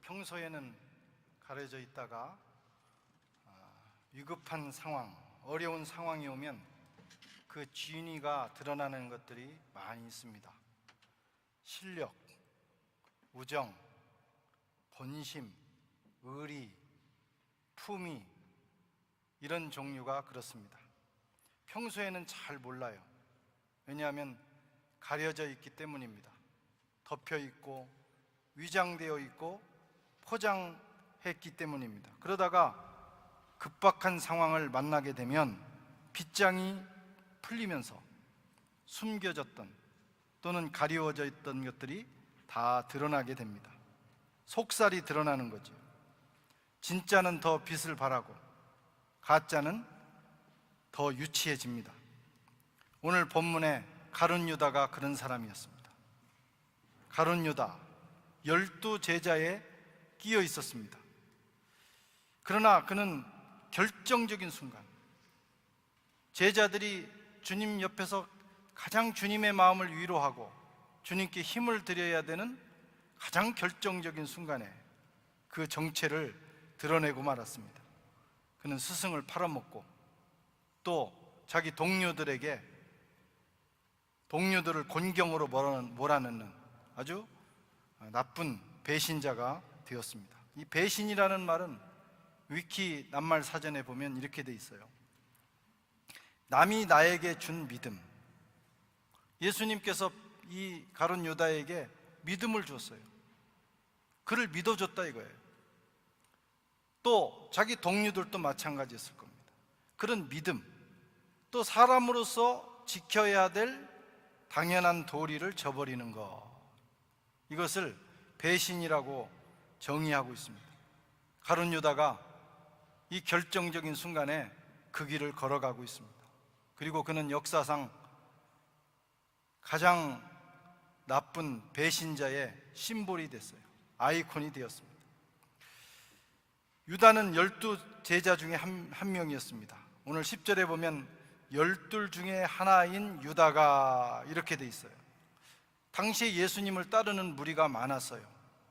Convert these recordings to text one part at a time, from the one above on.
평소에는 가려져 있다가 위급한 상황, 어려운 상황이 오면 그 진위가 드러나는 것들이 많이 있습니다. 실력, 우정, 본심, 의리, 품위, 이런 종류가 그렇습니다. 평소에는 잘 몰라요. 왜냐하면 가려져 있기 때문입니다. 덮여 있고 위장되어 있고 포장했기 때문입니다. 그러다가 급박한 상황을 만나게 되면 빗장이 풀리면서 숨겨졌던 또는 가리워져 있던 것들이 다 드러나게 됩니다. 속살이 드러나는 거죠. 진짜는 더 빛을 발하고 가짜는 더 유치해집니다. 오늘 본문에 가룟 유다가 그런 사람이었습니다. 가룟 유다 12제자에 끼어 있었습니다. 그러나 그는 결정적인 순간, 제자들이 주님 옆에서 가장 주님의 마음을 위로하고 주님께 힘을 드려야 되는 가장 결정적인 순간에 그 정체를 드러내고 말았습니다. 그는 스승을 팔아먹고 또 자기 동료들을 곤경으로 몰아넣는 아주 나쁜 배신자가 되었습니다. 이 배신이라는 말은 위키 낱말 사전에 보면 이렇게 돼 있어요. 남이 나에게 준 믿음. 예수님께서 이 가룟 유다에게 믿음을 줬어요. 그를 믿어줬다 이거예요. 또 자기 동료들도 마찬가지였을 겁니다. 그런 믿음, 또 사람으로서 지켜야 될 당연한 도리를 저버리는 것, 이것을 배신이라고 정의하고 있습니다. 가룟 유다가 이 결정적인 순간에 그 길을 걸어가고 있습니다. 그리고 그는 역사상 가장 나쁜 배신자의 심볼이 됐어요. 아이콘이 되었습니다. 유다는 12제자 중에 한 명이었습니다. 오늘 10절에 보면 12 중에 하나인 유다가 이렇게 돼 있어요. 당시에 예수님을 따르는 무리가 많았어요.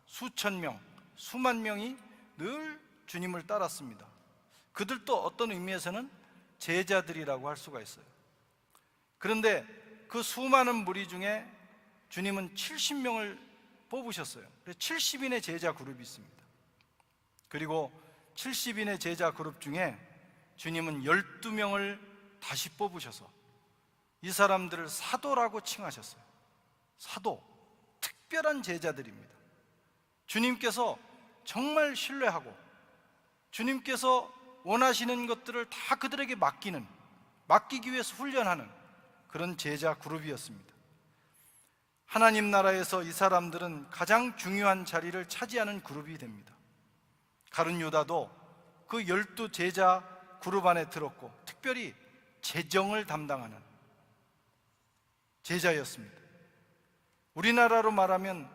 수천 명, 수만 명이 늘 주님을 따랐습니다. 그들도 어떤 의미에서는 제자들이라고 할 수가 있어요. 그런데 그 수많은 무리 중에 주님은 70명을 뽑으셨어요. 70인의 제자 그룹이 있습니다. 그리고 70인의 제자 그룹 중에 주님은 12명을 다시 뽑으셔서 이 사람들을 사도라고 칭하셨어요. 사도, 특별한 제자들입니다. 주님께서 정말 신뢰하고 주님께서 원하시는 것들을 다 그들에게 맡기기 위해서 훈련하는 그런 제자 그룹이었습니다. 하나님 나라에서 이 사람들은 가장 중요한 자리를 차지하는 그룹이 됩니다. 가룟 유다도 그 12제자 그룹 안에 들었고 특별히 재정을 담당하는 제자였습니다. 우리나라로 말하면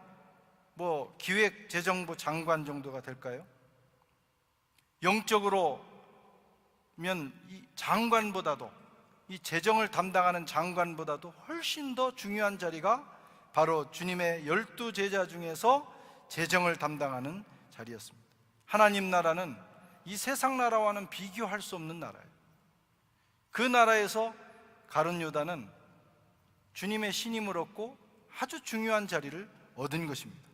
기획재정부 장관 정도가 될까요? 영적으로면 이 장관보다도, 이 재정을 담당하는 장관보다도 훨씬 더 중요한 자리가 바로 주님의 12제자 중에서 재정을 담당하는 자리였습니다. 하나님 나라는 이 세상 나라와는 비교할 수 없는 나라예요. 그 나라에서 가룟 유다는 주님의 신임을 얻고 아주 중요한 자리를 얻은 것입니다.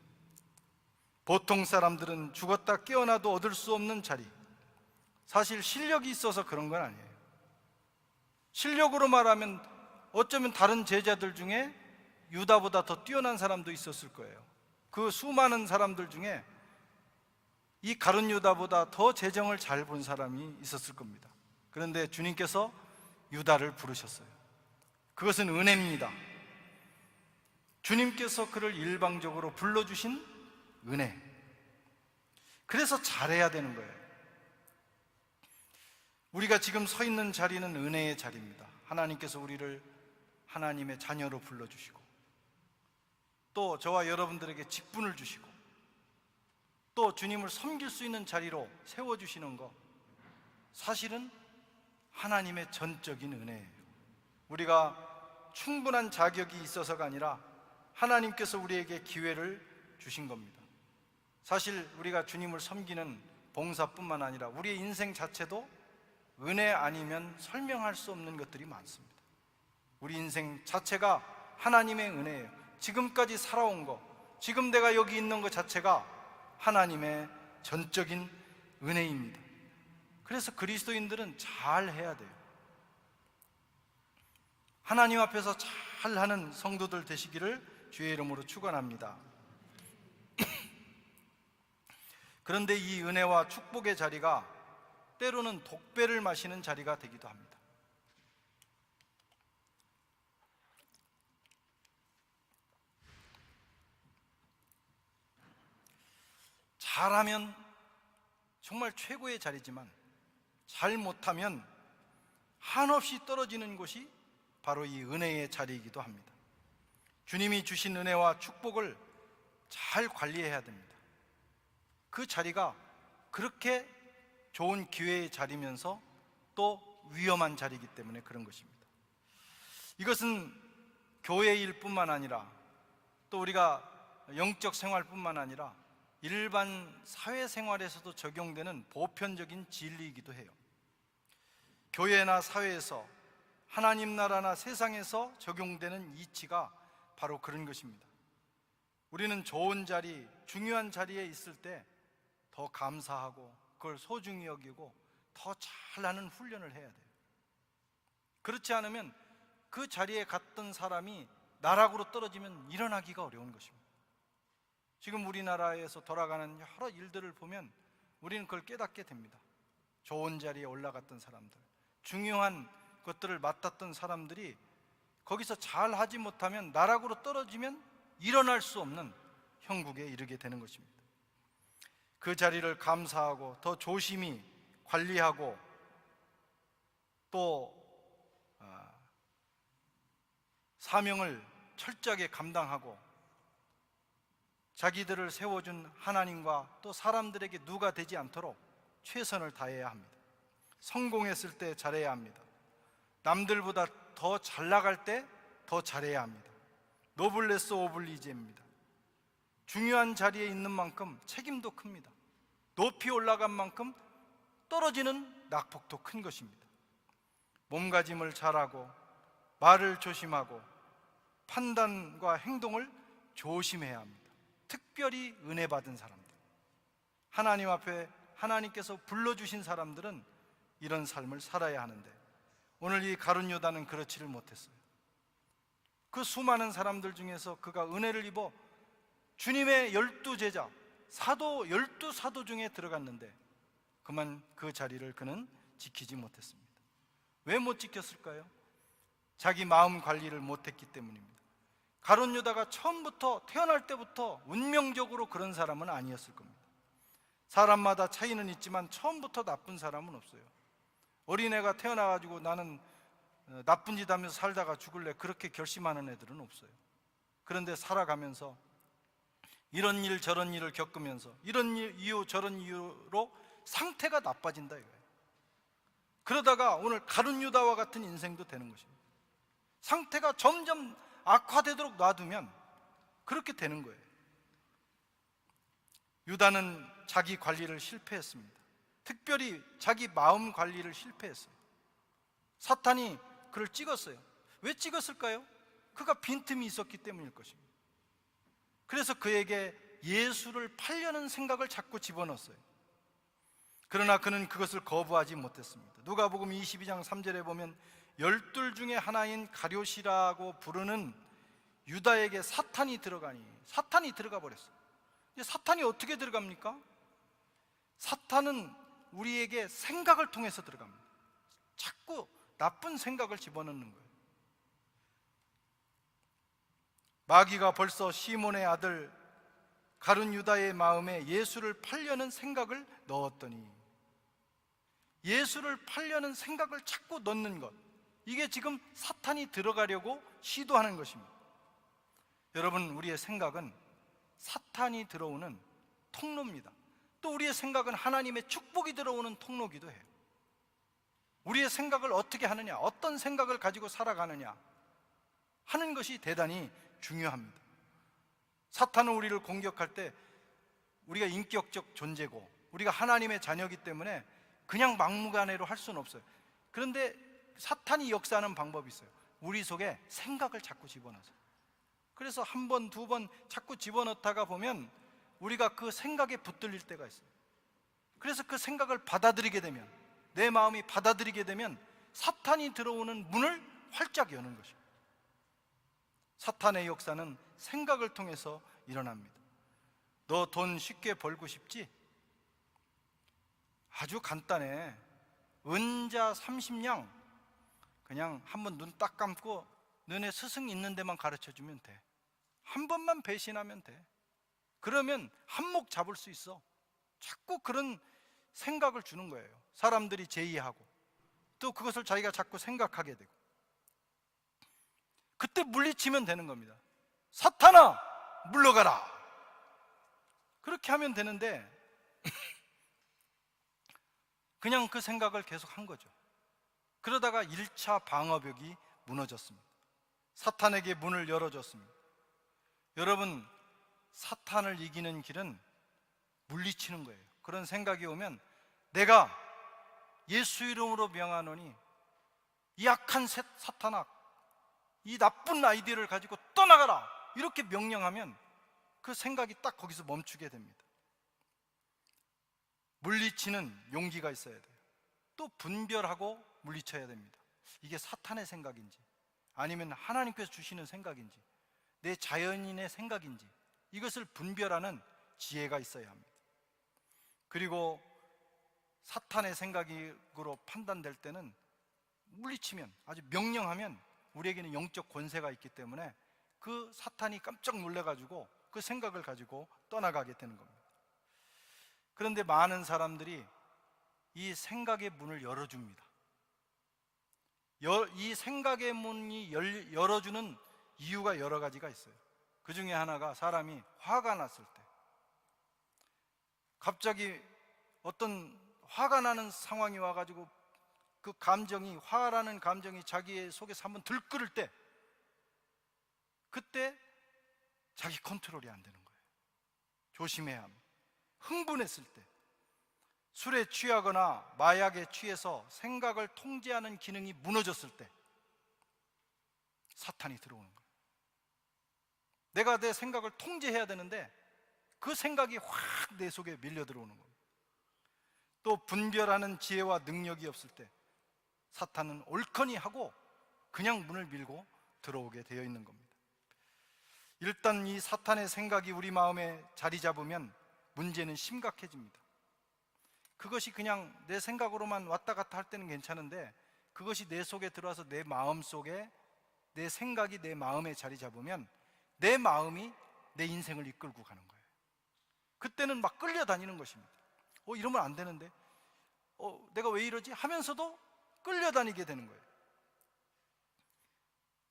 보통 사람들은 죽었다 깨어나도 얻을 수 없는 자리, 사실 실력이 있어서 그런 건 아니에요. 실력으로 말하면 어쩌면 다른 제자들 중에 유다보다 더 뛰어난 사람도 있었을 거예요. 그 수많은 사람들 중에 이 가룟 유다보다 더 재정을 잘 본 사람이 있었을 겁니다. 그런데 주님께서 유다를 부르셨어요. 그것은 은혜입니다. 주님께서 그를 일방적으로 불러주신 은혜. 그래서 잘해야 되는 거예요. 우리가 지금 서 있는 자리는 은혜의 자리입니다. 하나님께서 우리를 하나님의 자녀로 불러주시고 또 저와 여러분들에게 직분을 주시고 또 주님을 섬길 수 있는 자리로 세워주시는 것, 사실은 하나님의 전적인 은혜예요. 우리가 충분한 자격이 있어서가 아니라 하나님께서 우리에게 기회를 주신 겁니다. 사실 우리가 주님을 섬기는 봉사뿐만 아니라 우리의 인생 자체도 은혜 아니면 설명할 수 없는 것들이 많습니다. 우리 인생 자체가 하나님의 은혜예요. 지금까지 살아온 거, 지금 내가 여기 있는 것 자체가 하나님의 전적인 은혜입니다. 그래서 그리스도인들은 잘 해야 돼요. 하나님 앞에서 잘하는 성도들 되시기를 주의 이름으로 축원합니다. 그런데 이 은혜와 축복의 자리가 때로는 독배를 마시는 자리가 되기도 합니다. 잘하면 정말 최고의 자리지만 잘못하면 한없이 떨어지는 곳이 바로 이 은혜의 자리이기도 합니다. 주님이 주신 은혜와 축복을 잘 관리해야 됩니다. 그 자리가 그렇게 좋은 기회의 자리면서 또 위험한 자리이기 때문에 그런 것입니다. 이것은 교회 일뿐만 아니라 또 우리가 영적 생활뿐만 아니라 일반 사회생활에서도 적용되는 보편적인 진리이기도 해요. 교회나 사회에서, 하나님 나라나 세상에서 적용되는 이치가 바로 그런 것입니다. 우리는 좋은 자리, 중요한 자리에 있을 때 더 감사하고 그걸 소중히 여기고 더 잘하는 훈련을 해야 돼요. 그렇지 않으면 그 자리에 갔던 사람이 나락으로 떨어지면 일어나기가 어려운 것입니다. 지금 우리나라에서 돌아가는 여러 일들을 보면 우리는 그걸 깨닫게 됩니다. 좋은 자리에 올라갔던 사람들, 중요한 것들을 맡았던 사람들이 거기서 잘 하지 못하면 나락으로 떨어지면 일어날 수 없는 형국에 이르게 되는 것입니다. 그 자리를 감사하고 더 조심히 관리하고 또 사명을 철저하게 감당하고 자기들을 세워준 하나님과 또 사람들에게 누가 되지 않도록 최선을 다해야 합니다. 성공했을 때 잘해야 합니다. 남들보다 더 잘 나갈 때 더 잘해야 합니다. 노블레스 오블리제입니다. 중요한 자리에 있는 만큼 책임도 큽니다. 높이 올라간 만큼 떨어지는 낙폭도 큰 것입니다. 몸가짐을 잘하고 말을 조심하고 판단과 행동을 조심해야 합니다. 특별히 은혜 받은 사람들, 하나님 앞에 하나님께서 불러주신 사람들은 이런 삶을 살아야 하는데 오늘 이 가룟 유다는 그렇지를 못했어요. 그 수많은 사람들 중에서 그가 은혜를 입어 주님의 12제자 사도 12사도 중에 들어갔는데 그만 그 자리를 그는 지키지 못했습니다. 왜 못 지켰을까요? 자기 마음 관리를 못했기 때문입니다. 가룟 유다가 처음부터 태어날 때부터 운명적으로 그런 사람은 아니었을 겁니다. 사람마다 차이는 있지만 처음부터 나쁜 사람은 없어요. 어린애가 태어나가지고 나는 나쁜 짓 하면서 살다가 죽을래 그렇게 결심하는 애들은 없어요. 그런데 살아가면서 이런 일 저런 일을 겪으면서 이런 이유 저런 이유로 상태가 나빠진다 이거예요. 그러다가 오늘 가룟 유다와 같은 인생도 되는 것입니다. 상태가 점점 악화되도록 놔두면 그렇게 되는 거예요. 유다는 자기 관리를 실패했습니다. 특별히 자기 마음 관리를 실패했어요. 사탄이 그를 찍었어요. 왜 찍었을까요? 그가 빈틈이 있었기 때문일 것입니다. 그래서 그에게 예수를 팔려는 생각을 자꾸 집어넣었어요. 그러나 그는 그것을 거부하지 못했습니다. 누가복음 22장 3절에 보면 12 중에 하나인 가룟이라고 부르는 유다에게 사탄이 들어가니 사탄이 들어가 버렸어요. 사탄이 어떻게 들어갑니까? 사탄은 우리에게 생각을 통해서 들어갑니다. 자꾸 나쁜 생각을 집어넣는 거예요. 마귀가 벌써 시몬의 아들 가룟 유다의 마음에 예수를 팔려는 생각을 넣었더니, 예수를 팔려는 생각을 자꾸 넣는 것, 이게 지금 사탄이 들어가려고 시도하는 것입니다. 여러분, 우리의 생각은 사탄이 들어오는 통로입니다. 또 우리의 생각은 하나님의 축복이 들어오는 통로기도 해요. 우리의 생각을 어떻게 하느냐, 어떤 생각을 가지고 살아가느냐 하는 것이 대단히 중요합니다. 사탄은 우리를 공격할 때 우리가 인격적 존재고 우리가 하나님의 자녀이기 때문에 그냥 막무가내로 할 수는 없어요. 그런데 사탄이 역사하는 방법이 있어요. 우리 속에 생각을 자꾸 집어넣어서, 그래서 한 번, 두 번 자꾸 집어넣다가 보면 우리가 그 생각에 붙들릴 때가 있어요. 그래서 그 생각을 받아들이게 되면, 내 마음이 받아들이게 되면 사탄이 들어오는 문을 활짝 여는 것이에요. 사탄의 역사는 생각을 통해서 일어납니다. 너 돈 쉽게 벌고 싶지? 아주 간단해. 은자 30냥 그냥 한번 눈 딱 감고 너네 스승 있는 데만 가르쳐주면 돼. 한 번만 배신하면 돼. 그러면 한몫 잡을 수 있어. 자꾸 그런 생각을 주는 거예요. 사람들이 제의하고 또 그것을 자기가 자꾸 생각하게 되고, 그때 물리치면 되는 겁니다. 사탄아 물러가라, 그렇게 하면 되는데 그냥 그 생각을 계속 한 거죠. 그러다가 1차 방어벽이 무너졌습니다. 사탄에게 문을 열어줬습니다. 여러분, 사탄을 이기는 길은 물리치는 거예요. 그런 생각이 오면 내가 예수 이름으로 명하노니 이 악한 사탄아, 이 나쁜 아이디어를 가지고 떠나가라, 이렇게 명령하면 그 생각이 딱 거기서 멈추게 됩니다. 물리치는 용기가 있어야 돼요. 또 분별하고 물리쳐야 됩니다. 이게 사탄의 생각인지 아니면 하나님께서 주시는 생각인지 내 자연인의 생각인지 이것을 분별하는 지혜가 있어야 합니다. 그리고 사탄의 생각으로 판단될 때는 물리치면, 아주 명령하면 우리에게는 영적 권세가 있기 때문에 그 사탄이 깜짝 놀라가지고 그 생각을 가지고 떠나가게 되는 겁니다. 그런데 많은 사람들이 이 생각의 문을 열어줍니다. 이 생각의 문이 열어주는 이유가 여러 가지가 있어요. 그 중에 하나가 사람이 화가 났을 때, 갑자기 어떤 화가 나는 상황이 와가지고 그 감정이, 화라는 감정이 자기의 속에서 한번 들끓을 때, 그때 자기 컨트롤이 안 되는 거예요. 조심해야 합니다. 흥분했을 때, 술에 취하거나 마약에 취해서 생각을 통제하는 기능이 무너졌을 때 사탄이 들어오는 거예요. 내가 내 생각을 통제해야 되는데 그 생각이 확 내 속에 밀려 들어오는 겁니다. 또 분별하는 지혜와 능력이 없을 때 사탄은 옳거니 하고 그냥 문을 밀고 들어오게 되어 있는 겁니다. 일단 이 사탄의 생각이 우리 마음에 자리 잡으면 문제는 심각해집니다. 그것이 그냥 내 생각으로만 왔다 갔다 할 때는 괜찮은데 그것이 내 속에 들어와서 내 마음 속에, 내 생각이 내 마음에 자리 잡으면 내 마음이 내 인생을 이끌고 가는 거예요. 그때는 막 끌려다니는 것입니다. 이러면 안 되는데, 내가 왜 이러지? 하면서도 끌려다니게 되는 거예요.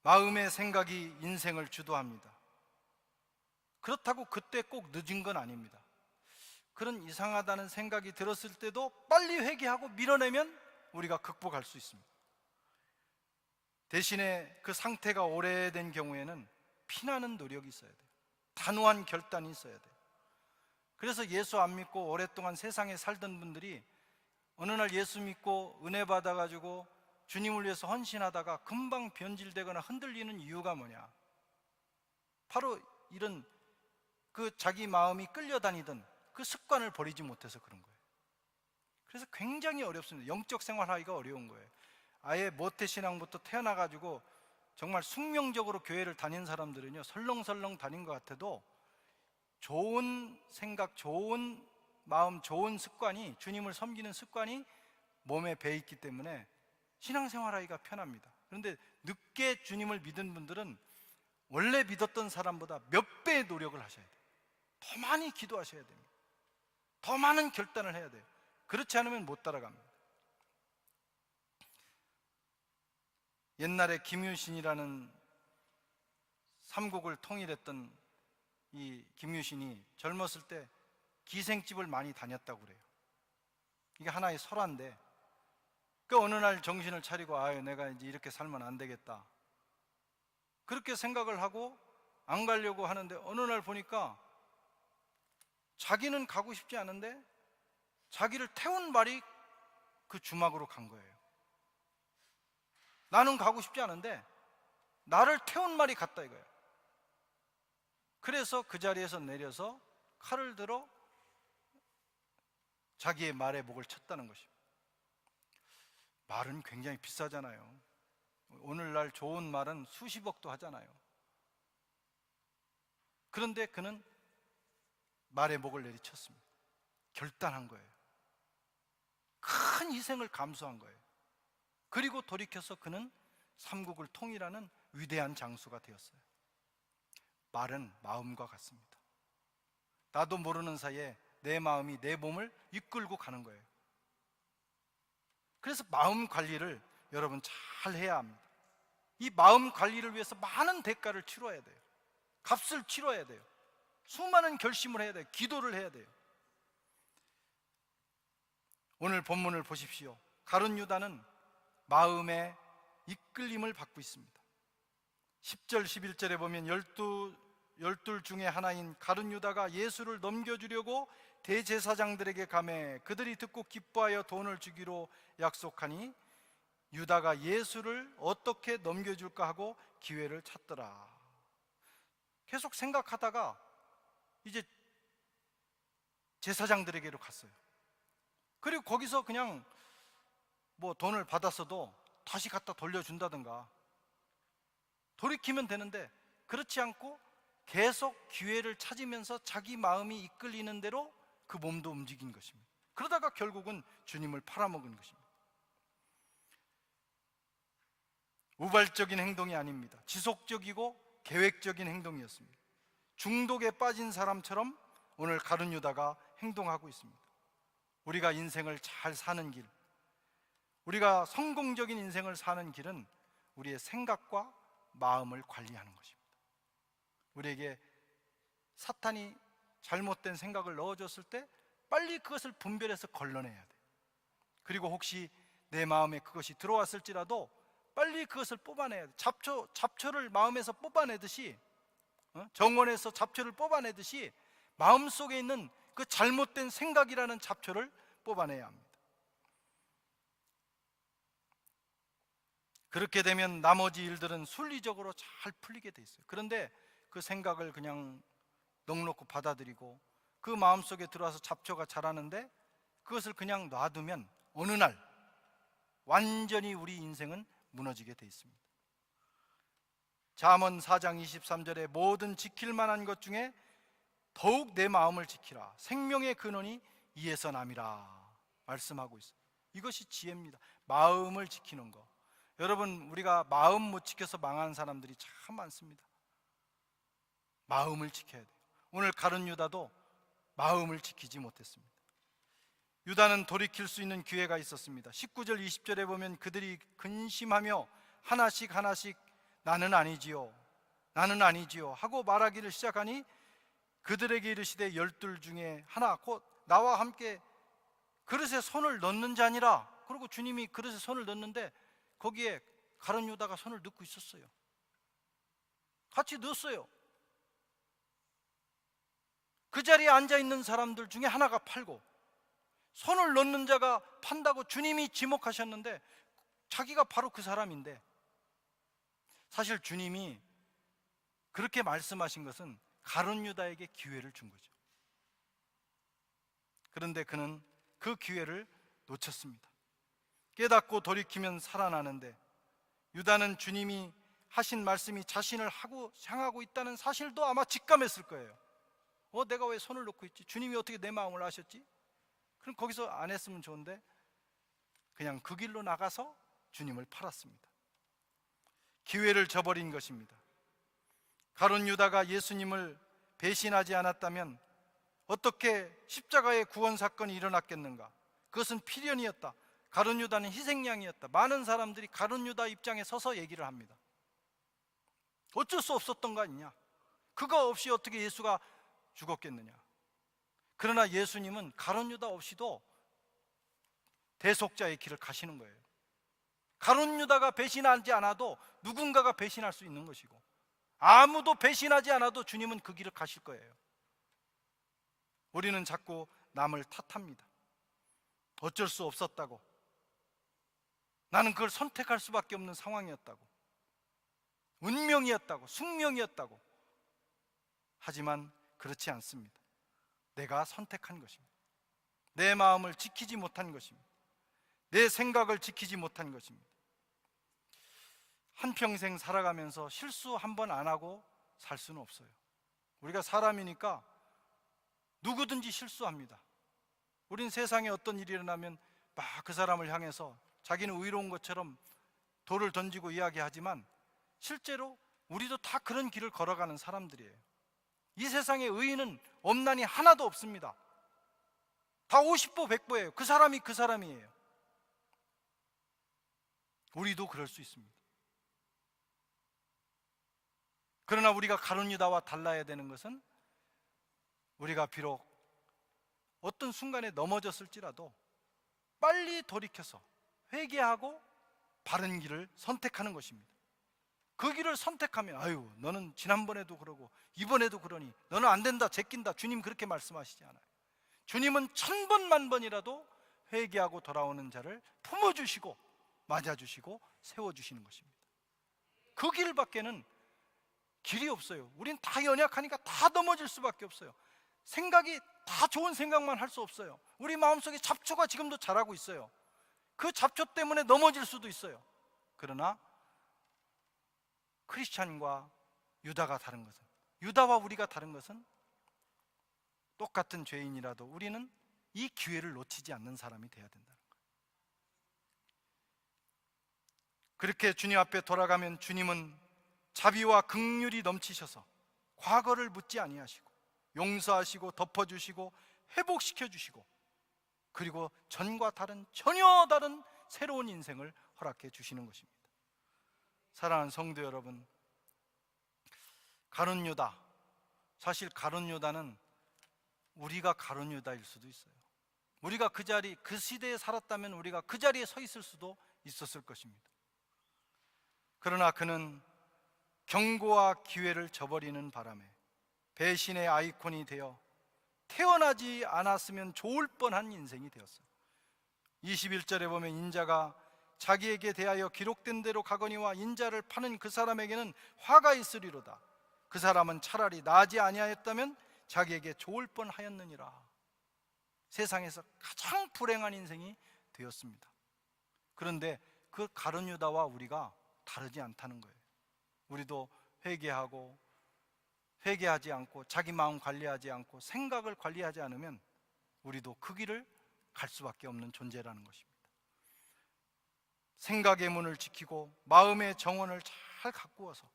마음의 생각이 인생을 주도합니다. 그렇다고 그때 꼭 늦은 건 아닙니다. 그런 이상하다는 생각이 들었을 때도 빨리 회개하고 밀어내면 우리가 극복할 수 있습니다. 대신에 그 상태가 오래된 경우에는 피나는 노력이 있어야 돼요. 단호한 결단이 있어야 돼요. 그래서 예수 안 믿고 오랫동안 세상에 살던 분들이 어느 날 예수 믿고 은혜 받아가지고 주님을 위해서 헌신하다가 금방 변질되거나 흔들리는 이유가 뭐냐? 바로 이런 그 자기 마음이 끌려다니던 그 습관을 버리지 못해서 그런 거예요. 그래서 굉장히 어렵습니다. 영적 생활하기가 어려운 거예요. 아예 모태신앙부터 태어나가지고 정말 숙명적으로 교회를 다닌 사람들은요, 설렁설렁 다닌 것 같아도 좋은 생각, 좋은 마음, 좋은 습관이, 주님을 섬기는 습관이 몸에 배있기 때문에 신앙생활하기가 편합니다. 그런데 늦게 주님을 믿은 분들은 원래 믿었던 사람보다 몇 배의 노력을 하셔야 돼요. 더 많이 기도하셔야 됩니다. 더 많은 결단을 해야 돼요. 그렇지 않으면 못 따라갑니다. 옛날에 김유신이라는 삼국을 통일했던 이 김유신이 젊었을 때 기생집을 많이 다녔다고 그래요. 이게 하나의 설화인데, 그 어느 날 정신을 차리고 내가 이제 이렇게 살면 안 되겠다, 그렇게 생각을 하고 안 가려고 하는데 어느 날 보니까 자기는 가고 싶지 않은데 자기를 태운 말이 그 주막으로 간 거예요. 나는 가고 싶지 않은데 나를 태운 말이 갔다 이거예요. 그래서 그 자리에서 내려서 칼을 들어 자기의 말의 목을 쳤다는 것입니다. 말은 굉장히 비싸잖아요. 오늘날 좋은 말은 수십억도 하잖아요. 그런데 그는 말의 목을 내리쳤습니다. 결단한 거예요. 큰 희생을 감수한 거예요. 그리고 돌이켜서 그는 삼국을 통일하는 위대한 장수가 되었어요. 말은 마음과 같습니다. 나도 모르는 사이에 내 마음이 내 몸을 이끌고 가는 거예요. 그래서 마음 관리를 여러분 잘 해야 합니다. 이 마음 관리를 위해서 많은 대가를 치러야 돼요. 값을 치러야 돼요. 수많은 결심을 해야 돼요. 기도를 해야 돼요. 오늘 본문을 보십시오. 가룟 유다는 마음의 이끌림을 받고 있습니다. 10절 11절에 보면 열둘 중에 하나인 가룟 유다가 예수를 넘겨주려고 대제사장들에게 가매 그들이 듣고 기뻐하여 돈을 주기로 약속하니 유다가 예수를 어떻게 넘겨줄까 하고 기회를 찾더라. 계속 생각하다가 이제 제사장들에게로 갔어요. 그리고 거기서 그냥 뭐 돈을 받았어도 다시 갖다 돌려준다든가 돌이키면 되는데 그렇지 않고 계속 기회를 찾으면서 자기 마음이 이끌리는 대로 그 몸도 움직인 것입니다. 그러다가 결국은 주님을 팔아먹은 것입니다. 우발적인 행동이 아닙니다. 지속적이고 계획적인 행동이었습니다. 중독에 빠진 사람처럼 오늘 가룟 유다가 행동하고 있습니다. 우리가 인생을 잘 사는 길, 우리가 성공적인 인생을 사는 길은 우리의 생각과 마음을 관리하는 것입니다. 우리에게 사탄이 잘못된 생각을 넣어줬을 때 빨리 그것을 분별해서 걸러내야 돼요. 그리고 혹시 내 마음에 그것이 들어왔을지라도 빨리 그것을 뽑아내야 돼요. 잡초를 마음에서 뽑아내듯이, 정원에서 잡초를 뽑아내듯이 마음속에 있는 그 잘못된 생각이라는 잡초를 뽑아내야 합니다. 그렇게 되면 나머지 일들은 순리적으로 잘 풀리게 돼 있어요. 그런데 그 생각을 그냥 넉넉히 받아들이고 그 마음속에 들어와서 잡초가 자라는데 그것을 그냥 놔두면 어느 날 완전히 우리 인생은 무너지게 돼 있습니다. 잠언 4장 23절에 모든 지킬 만한 것 중에 더욱 내 마음을 지키라. 생명의 근원이 이에서 남이라 말씀하고 있어요. 이것이 지혜입니다. 마음을 지키는 거. 여러분, 우리가 마음 못 지켜서 망한 사람들이 참 많습니다. 마음을 지켜야 돼요. 오늘 가룟 유다도 마음을 지키지 못했습니다. 유다는 돌이킬 수 있는 기회가 있었습니다. 19절 20절에 보면 그들이 근심하며 하나씩 나는 아니지요 하고 말하기를 시작하니 그들에게 이르시되 열둘 중에 하나 곧 나와 함께 그릇에 손을 넣는 자니라. 그리고 주님이 그릇에 손을 넣는데 거기에 가룟 유다가 손을 넣고 있었어요. 같이 넣었어요. 그 자리에 앉아있는 사람들 중에 하나가 팔고 손을 넣는 자가 판다고 주님이 지목하셨는데 자기가 바로 그 사람인데, 사실 주님이 그렇게 말씀하신 것은 가룟 유다에게 기회를 준 거죠. 그런데 그는 그 기회를 놓쳤습니다. 깨닫고 돌이키면 살아나는데 유다는 주님이 하신 말씀이 자신을 향하고 있다는 사실도 아마 직감했을 거예요. 내가 왜 손을 놓고 있지? 주님이 어떻게 내 마음을 아셨지? 그럼 거기서 안 했으면 좋은데 그냥 그 길로 나가서 주님을 팔았습니다. 기회를 저버린 것입니다. 가룟 유다가 예수님을 배신하지 않았다면 어떻게 십자가의 구원 사건이 일어났겠는가? 그것은 필연이었다. 가룟 유다는 희생양이었다. 많은 사람들이 가룟 유다 입장에 서서 얘기를 합니다. 어쩔 수 없었던 거 아니냐? 그거 없이 어떻게 예수가 죽었겠느냐? 그러나 예수님은 가룟 유다 없이도 대속자의 길을 가시는 거예요. 가룟 유다가 배신하지 않아도 누군가가 배신할 수 있는 것이고, 아무도 배신하지 않아도 주님은 그 길을 가실 거예요. 우리는 자꾸 남을 탓합니다. 어쩔 수 없었다고, 나는 그걸 선택할 수밖에 없는 상황이었다고, 운명이었다고, 숙명이었다고. 하지만 그렇지 않습니다. 내가 선택한 것입니다. 내 마음을 지키지 못한 것입니다. 내 생각을 지키지 못한 것입니다. 한평생 살아가면서 실수 한 번 안 하고 살 수는 없어요. 우리가 사람이니까 누구든지 실수합니다. 우린 세상에 어떤 일이 일어나면 막 그 사람을 향해서 자기는 의로운 것처럼 돌을 던지고 이야기하지만 실제로 우리도 다 그런 길을 걸어가는 사람들이에요. 이 세상에 의인은 없나니 하나도 없습니다. 다 50보 100보예요. 그 사람이 그 사람이에요. 우리도 그럴 수 있습니다. 그러나 우리가 가룟 유다와 달라야 되는 것은, 우리가 비록 어떤 순간에 넘어졌을지라도 빨리 돌이켜서 회개하고 바른 길을 선택하는 것입니다. 그 길을 선택하면, 아유, 너는 지난번에도 그러고 이번에도 그러니 너는 안 된다, 제낀다, 주님 그렇게 말씀하시지 않아요. 주님은 1000번 만번이라도 회개하고 돌아오는 자를 품어주시고 맞아주시고 세워주시는 것입니다. 그 길밖에는 길이 없어요. 우린 다 연약하니까 다 넘어질 수밖에 없어요. 생각이 다 좋은 생각만 할 수 없어요. 우리 마음속에 잡초가 지금도 자라고 있어요. 그 잡초 때문에 넘어질 수도 있어요. 그러나 크리스찬과 유다가 다른 것은, 유다와 우리가 다른 것은, 똑같은 죄인이라도 우리는 이 기회를 놓치지 않는 사람이 되어야 된다는 거예요. 그렇게 주님 앞에 돌아가면 주님은 자비와 긍휼이 넘치셔서 과거를 묻지 아니하시고 용서하시고 덮어주시고 회복시켜주시고, 그리고 전과 다른, 전혀 다른 새로운 인생을 허락해 주시는 것입니다. 사랑하는 성도 여러분, 가룟 유다, 사실 가룟 유다는 우리가 가룟 유다일 수도 있어요. 우리가 그 자리, 그 시대에 살았다면 우리가 그 자리에 서 있을 수도 있었을 것입니다. 그러나 그는 경고와 기회를 저버리는 바람에 배신의 아이콘이 되어 태어나지 않았으면 좋을 뻔한 인생이 되었어요. 21절에 보면 인자가 자기에게 대하여 기록된 대로 가거니와 인자를 파는 그 사람에게는 화가 있으리로다. 그 사람은 차라리 나지 아니하였다면 자기에게 좋을 뻔하였느니라. 세상에서 가장 불행한 인생이 되었습니다. 그런데 그 가룟 유다와 우리가 다르지 않다는 거예요. 우리도 회개하지 않고 자기 마음 관리하지 않고 생각을 관리하지 않으면 우리도 그 길을 갈 수밖에 없는 존재라는 것입니다. 생각의 문을 지키고 마음의 정원을 잘 가꾸어서,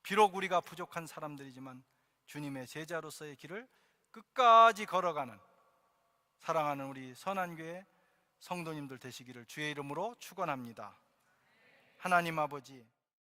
비록 우리가 부족한 사람들이지만 주님의 제자로서의 길을 끝까지 걸어가는 사랑하는 우리 선한교회 성도님들 되시기를 주의 이름으로 축원합니다. 하나님 아버지,